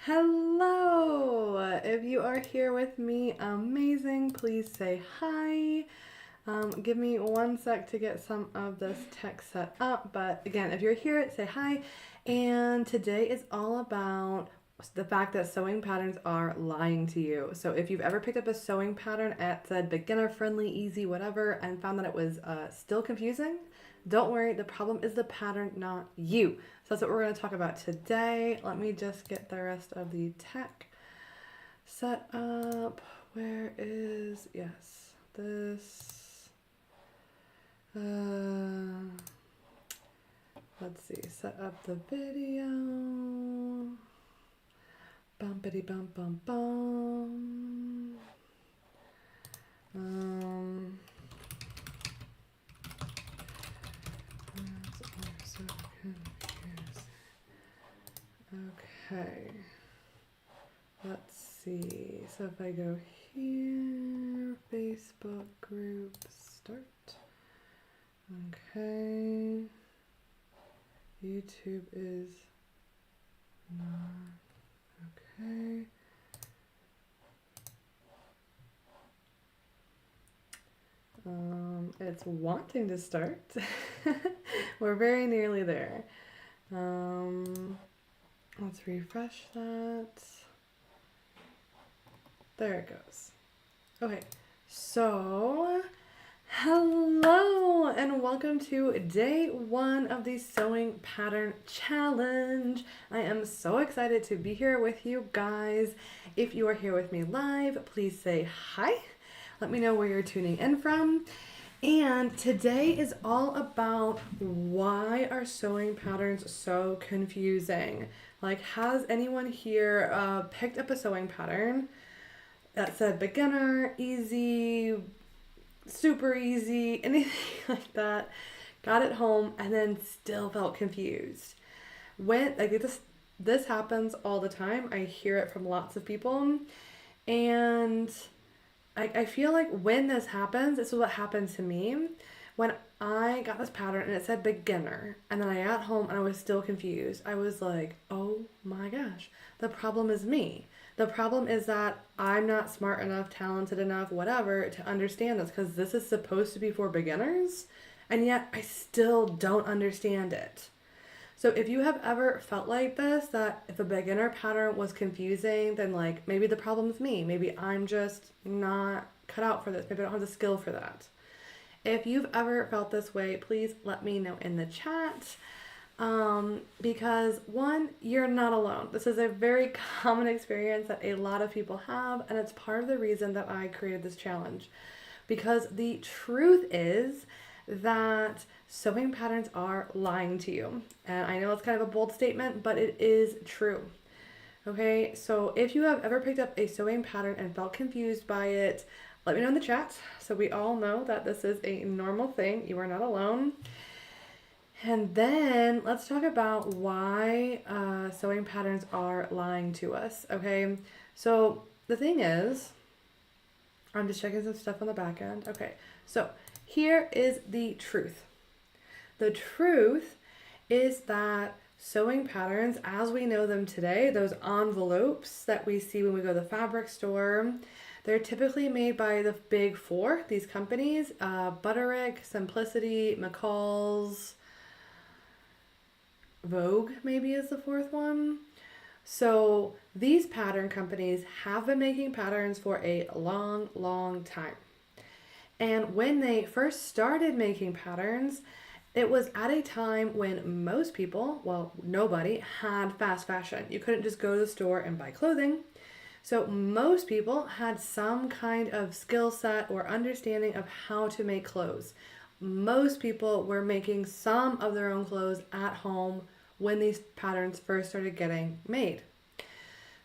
Hello! If you are here with me, amazing. Please say hi. Give me 1 sec to get some of this text set up. But again, if you're here, say hi. And today is all about the fact that sewing patterns are lying to you. So if you've ever picked up a sewing pattern that said beginner friendly, easy, whatever, and found that it was still confusing, don't worry, the problem is the pattern, not you. So that's what we're going to talk about today. Let me just get the rest of the tech set up. Where is, yes, this. Let's see, set up the video. Bumpity bum bum bum. So okay, let's see. So if I go here, Facebook group, start. Okay. YouTube is not okay. It's wanting to start. We're very nearly there. Let's refresh that. There it goes. Okay, so hello and welcome to day 1 of the sewing pattern challenge. I am so excited to be here with you guys. If you are here with me live, please say hi. Let me know where you're tuning in from. And today is all about why are sewing patterns so confusing? Like, has anyone here picked up a sewing pattern that said beginner, easy, super easy, anything like that, got it home, and then still felt confused? When, like, this happens all the time. I hear it from lots of people, and I feel like when this happens, this is what happened to me. When I got this pattern and it said beginner, and then I got home and I was still confused. I was like, oh my gosh, the problem is me. The problem is that I'm not smart enough, talented enough, whatever, to understand this, because this is supposed to be for beginners, and yet I still don't understand it. So if you have ever felt like this, that if a beginner pattern was confusing, then like maybe the problem's me. Maybe I'm just not cut out for this. Maybe I don't have the skill for that. If you've ever felt this way, please let me know in the chat. Because one, you're not alone. This is a very common experience that a lot of people have, and it's part of the reason that I created this challenge. Because the truth is that sewing patterns are lying to you. And I know it's kind of a bold statement, but it is true. Okay, so if you have ever picked up a sewing pattern and felt confused by it, let me know in the chat so we all know that this is a normal thing. You are not alone. And then let's talk about why sewing patterns are lying to us. Okay, so the thing is, I'm just checking some stuff on the back end. Okay, so here is the truth. The truth is that sewing patterns, as we know them today, those envelopes that we see when we go to the fabric store, they're typically made by the big 4, these companies, Butterick, Simplicity, McCall's, Vogue maybe is the 4th one. So these pattern companies have been making patterns for a long, long time. And when they first started making patterns, it was at a time when most people, well, nobody, had fast fashion. You couldn't just go to the store and buy clothing. So most people had some kind of skill set or understanding of how to make clothes. Most people were making some of their own clothes at home when these patterns first started getting made.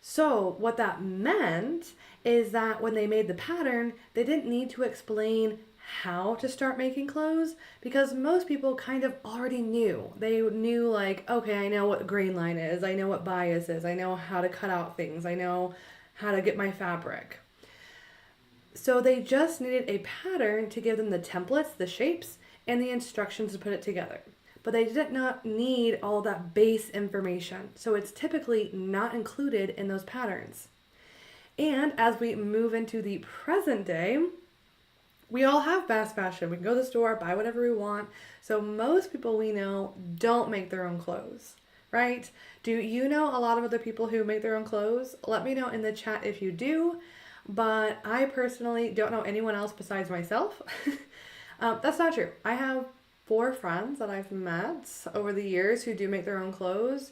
So what that meant is that when they made the pattern, they didn't need to explain how to start making clothes, because most people kind of already knew. They knew, like, okay, I know what grain line is, I know what bias is, I know how to cut out things, I know how to get my fabric. So they just needed a pattern to give them the templates, the shapes, and the instructions to put it together. but they did not need all that base information. So it's typically not included in those patterns. And as we move into the present day, we all have fast fashion. We can go to the store, buy whatever we want. So most people we know don't make their own clothes, right? Do you know a lot of other people who make their own clothes? Let me know in the chat if you do. But I personally don't know anyone else besides myself. That's not true. I have 4 friends that I've met over the years who do make their own clothes,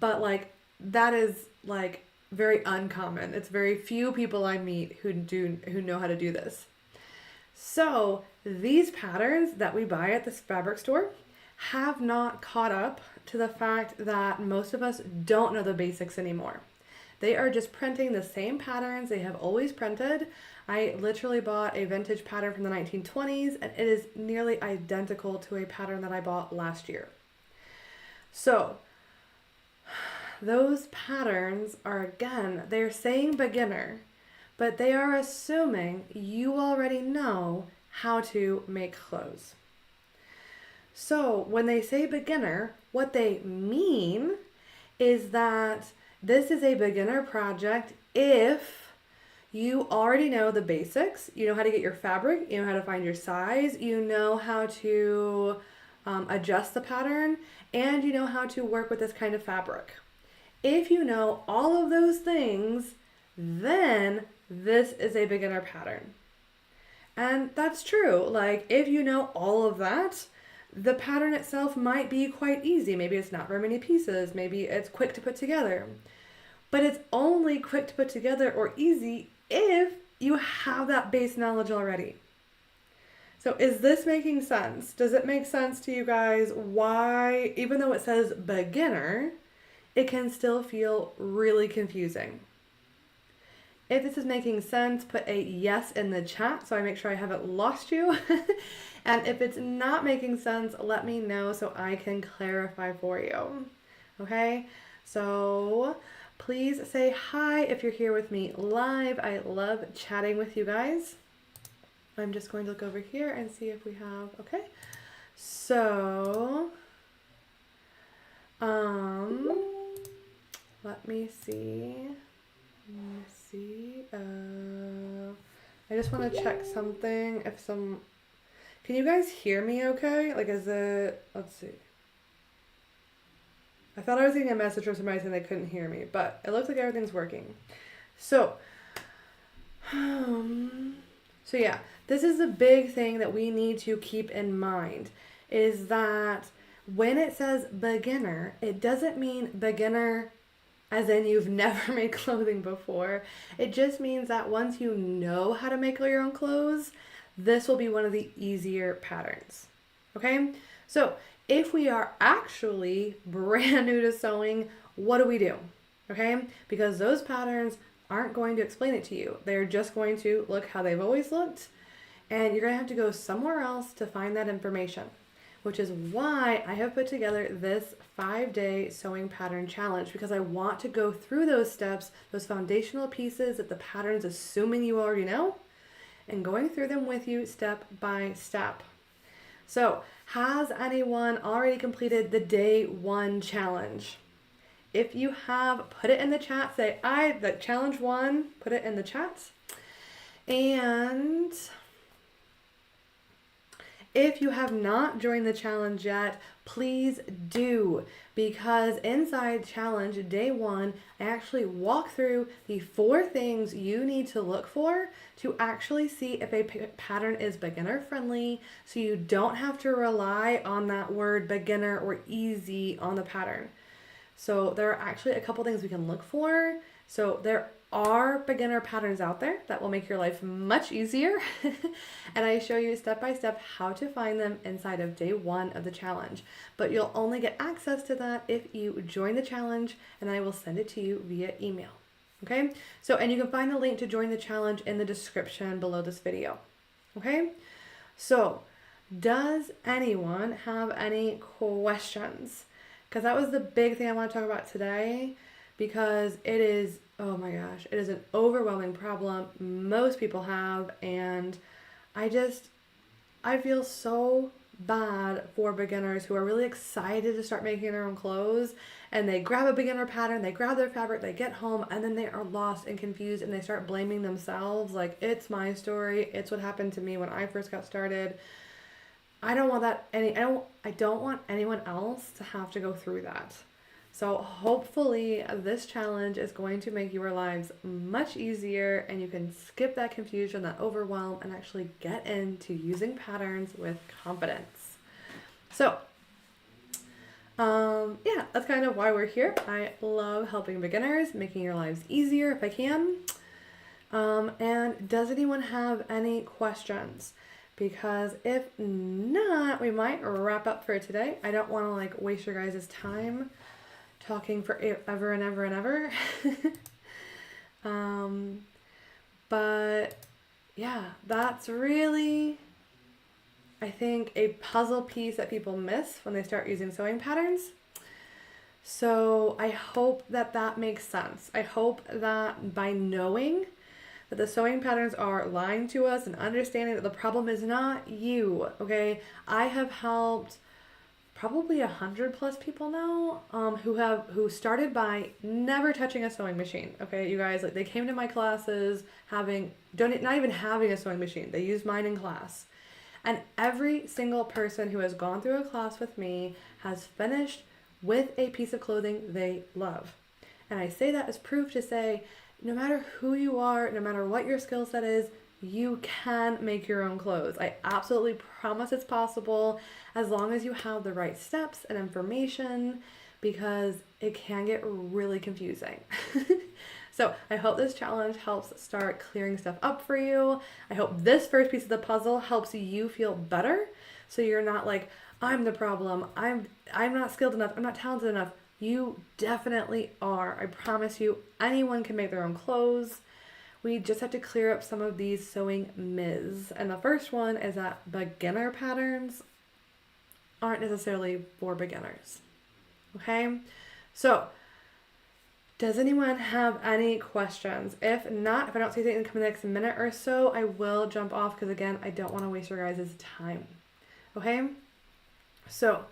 but like that is like very uncommon. It's very few people I meet who know how to do this. So these patterns that we buy at this fabric store have not caught up to the fact that most of us don't know the basics anymore. They are just printing the same patterns they have always printed. I literally bought a vintage pattern from the 1920s, and it is nearly identical to a pattern that I bought last year. So those patterns are, again, they're saying beginner, but they are assuming you already know how to make clothes. So when they say beginner, what they mean is that this is a beginner project if you already know the basics. You know how to get your fabric, you know how to find your size, you know how to adjust the pattern, and you know how to work with this kind of fabric. If you know all of those things, then this is a beginner pattern. And that's true. Like if you know all of that, the pattern itself might be quite easy. Maybe it's not very many pieces. Maybe it's quick to put together. But it's only quick to put together or easy if you have that base knowledge already. So is this making sense? Does it make sense to you guys why, even though it says beginner, it can still feel really confusing? If this is making sense, put a yes in the chat so I make sure I haven't lost you. And if it's not making sense, let me know so I can clarify for you. Okay? So please say hi if you're here with me live. I love chatting with you guys. I'm just going to look over here and see if we have, okay. So, let me see. I just want to check something. Can you guys hear me okay? Like, let's see. I thought I was getting a message from somebody saying they couldn't hear me, but it looks like everything's working. So yeah, this is a big thing that we need to keep in mind, is that when it says beginner, it doesn't mean beginner as in you've never made clothing before. It just means that once you know how to make your own clothes, this will be one of the easier patterns. Okay? So if we are actually brand new to sewing, what do we do? Okay? Because those patterns aren't going to explain it to you. They're just going to look how they've always looked, and you're going to have to go somewhere else to find that information, which is why I have put together this 5-day sewing pattern challenge, because I want to go through those steps, those foundational pieces that the pattern's assuming you already know, and going through them with you step by step. So, has anyone already completed the day 1 challenge? If you have, put it in the chat. Say, the challenge 1, put it in the chat. And if you have not joined the challenge yet, please do, because inside challenge day 1, I actually walk through the 4 things you need to look for to actually see if a pattern is beginner friendly, so you don't have to rely on that word beginner or easy on the pattern. So there are actually a couple things we can look for. So there are beginner patterns out there that will make your life much easier. And I show you step by step how to find them inside of day 1 of the challenge. But you'll only get access to that if you join the challenge, and I will send it to you via email. Okay? So, and you can find the link to join the challenge in the description below this video. Okay? So, does anyone have any questions? Because that was the big thing I want to talk about today, because it is, oh my gosh, it is an overwhelming problem most people have, and I feel so bad for beginners who are really excited to start making their own clothes, and they grab a beginner pattern, they grab their fabric, they get home, and then they are lost and confused and they start blaming themselves like, it's my story, it's what happened to me when I first got started. I don't want that I don't want anyone else to have to go through that. So hopefully this challenge is going to make your lives much easier and you can skip that confusion, that overwhelm, and actually get into using patterns with confidence. So yeah, that's kind of why we're here. I love helping beginners, making your lives easier if I can. And does anyone have any questions? Because if not, we might wrap up for today. I don't want to like waste your guys' time talking forever and ever and ever. But yeah, that's really, I think, a puzzle piece that people miss when they start using sewing patterns. So I hope that that makes sense. I hope that by knowing that the sewing patterns are lying to us and understanding that the problem is not you, okay? I have helped probably 100+ people now who started by never touching a sewing machine. Okay, you guys, like they came to my classes not even having a sewing machine. They used mine in class. And every single person who has gone through a class with me has finished with a piece of clothing they love. And I say that as proof to say, no matter who you are, no matter what your skill set is, you can make your own clothes. I absolutely promise it's possible as long as you have the right steps and information, because it can get really confusing. So I hope this challenge helps start clearing stuff up for you. I hope this first piece of the puzzle helps you feel better, so you're not like, I'm the problem, I'm not skilled enough, I'm not talented enough. You definitely are. I promise you, anyone can make their own clothes. We just have to clear up some of these sewing myths. And the first one is that beginner patterns aren't necessarily for beginners. Okay? So, does anyone have any questions? If not, if I don't see anything in the next minute or so, I will jump off because, again, I don't want to waste your guys' time. Okay? So,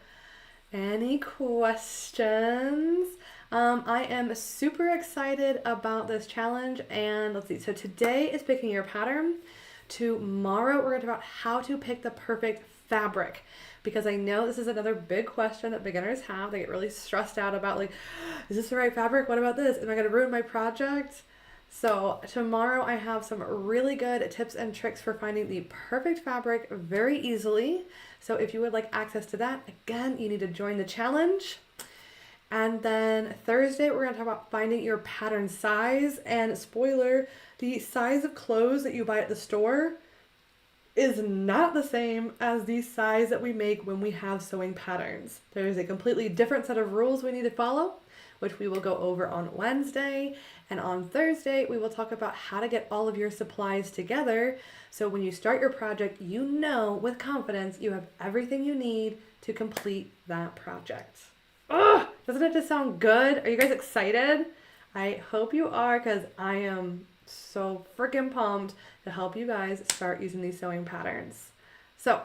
any questions? I am super excited about this challenge, and let's see. So today is picking your pattern. Tomorrow we're going to talk about how to pick the perfect fabric, because I know this is another big question that beginners have. They get really stressed out about like, is this the right fabric? What about this? Am I going to ruin my project? So tomorrow I have some really good tips and tricks for finding the perfect fabric very easily. So if you would like access to that, again, you need to join the challenge. And then Thursday, we're going to talk about finding your pattern size. And spoiler, the size of clothes that you buy at the store is not the same as the size that we make when we have sewing patterns. There's a completely different set of rules we need to follow, which we will go over on Wednesday. And on Thursday, we will talk about how to get all of your supplies together. So when you start your project, you know with confidence you have everything you need to complete that project. Ugh, doesn't it just sound good? Are you guys excited? I hope you are, because I am so freaking pumped to help you guys start using these sewing patterns. So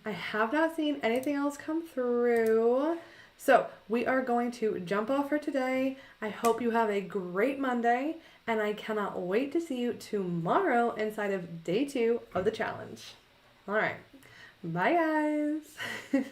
I have not seen anything else come through. So we are going to jump off for today. I hope you have a great Monday, and I cannot wait to see you tomorrow inside of day 2 of the challenge. All right. Bye, guys.